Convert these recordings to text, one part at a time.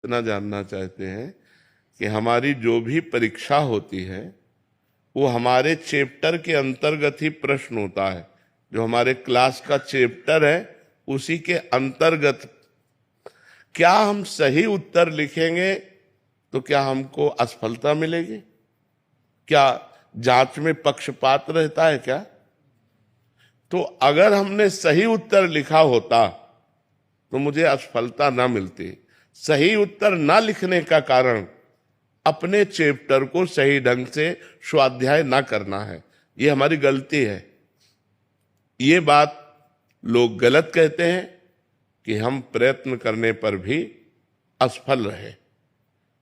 इतना जानना चाहते हैं कि हमारी जो भी परीक्षा होती है वो हमारे चैप्टर के अंतर्गत ही प्रश्न होता है। जो हमारे क्लास का चैप्टर है उसी के अंतर्गत क्या हम सही उत्तर लिखेंगे तो क्या हमको असफलता मिलेगी? क्या जांच में पक्षपात रहता है क्या? तो अगर हमने सही उत्तर लिखा होता तो मुझे असफलता ना मिलती। सही उत्तर ना लिखने का कारण अपने चैप्टर को सही ढंग से स्वाध्याय ना करना है। ये हमारी गलती है। ये बात लोग गलत कहते हैं कि हम प्रयत्न करने पर भी असफल रहे।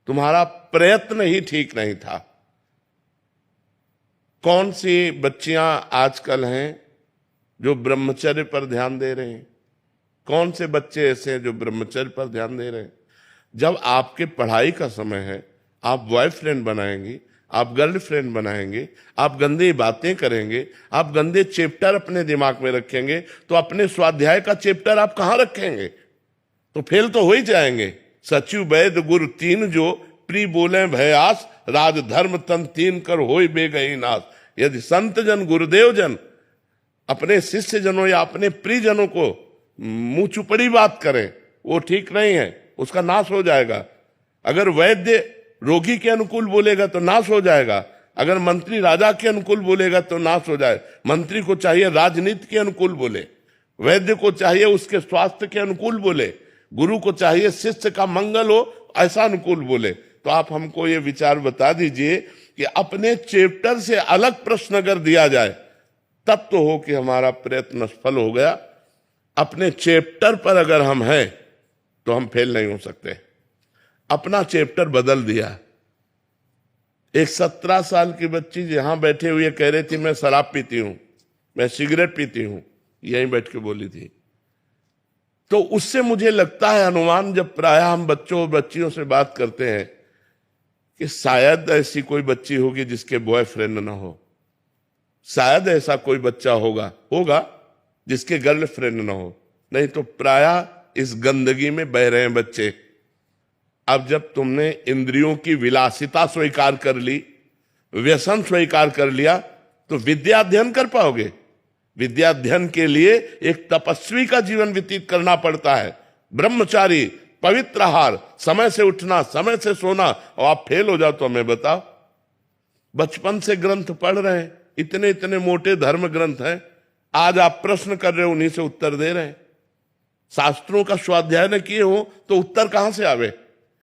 तुम्हारा प्रयत्न ही ठीक नहीं था। कौन सी बच्चियां आजकल हैं जो ब्रह्मचर्य पर ध्यान दे रहे हैं? कौन से बच्चे ऐसे हैं जो ब्रह्मचर्य पर ध्यान दे रहे हैं? जब आपके पढ़ाई का समय है, आप बॉयफ्रेंड बनाएंगे, आप गर्लफ्रेंड बनाएंगे, आप गंदी बातें करेंगे, आप गंदे चैप्टर अपने दिमाग में रखेंगे, तो अपने स्वाध्याय का चैप्टर आप कहां रखेंगे? तो फेल तो हो ही जाएंगे। सचिव वैद गुरु तीन जो प्री बोले भयास, राज धर्म तन तीन कर होय बेगई नाश। यदि संत जन गुरुदेव जन अपने शिष्य जनों या अपने प्रियजनों को मुंह चुपड़ी बात करें, वो ठीक नहीं है, उसका नाश हो जाएगा। अगर वैद्य रोगी के अनुकूल बोलेगा तो नाश हो जाएगा। अगर मंत्री राजा के अनुकूल बोलेगा तो नाश हो जाए। मंत्री को चाहिए राजनीति के अनुकूल बोले, वैद्य को चाहिए उसके स्वास्थ्य के अनुकूल बोले, गुरु को चाहिए शिष्य का मंगल हो ऐसा अनुकूल बोले। तो आप हमको ये विचार बता दीजिए कि अपने चैप्टर से अलग प्रश्न अगर दिया जाए तब तो हो कि हमारा प्रयत्न सफल हो गया। अपने चैप्टर पर अगर हम हैं तो हम फेल नहीं हो सकते। अपना चैप्टर बदल दिया। एक 17 साल की बच्ची यहां बैठे हुए कह रही थी मैं शराब पीती हूं, मैं सिगरेट पीती हूं, यहीं बैठ के बोली थी। तो उससे मुझे लगता है अनुमान, जब प्रायः हम बच्चों और बच्चियों से बात करते हैं, कि शायद ऐसी कोई बच्ची होगी जिसके बॉयफ्रेंड ना हो, शायद ऐसा कोई बच्चा होगा जिसके गर्लफ्रेंड ना हो, नहीं तो प्रायः इस गंदगी में बह रहे हैं बच्चे। अब जब तुमने इंद्रियों की विलासिता स्वीकार कर ली, व्यसन स्वीकार कर लिया, तो विद्या अध्ययन कर पाओगे? विद्या अध्ययन के लिए एक तपस्वी का जीवन व्यतीत करना पड़ता है। ब्रह्मचारी, पवित्र आहार, समय से उठना, समय से सोना, और आप फेल हो जाओ तो हमें बताओ। बचपन से ग्रंथ पढ़ रहे हैं, इतने इतने मोटे धर्म ग्रंथ हैं, आज आप प्रश्न कर रहे हो, उन्हीं से उत्तर दे रहे हैं। शास्त्रों का स्वाध्याय न किए हो तो उत्तर कहां से आवे?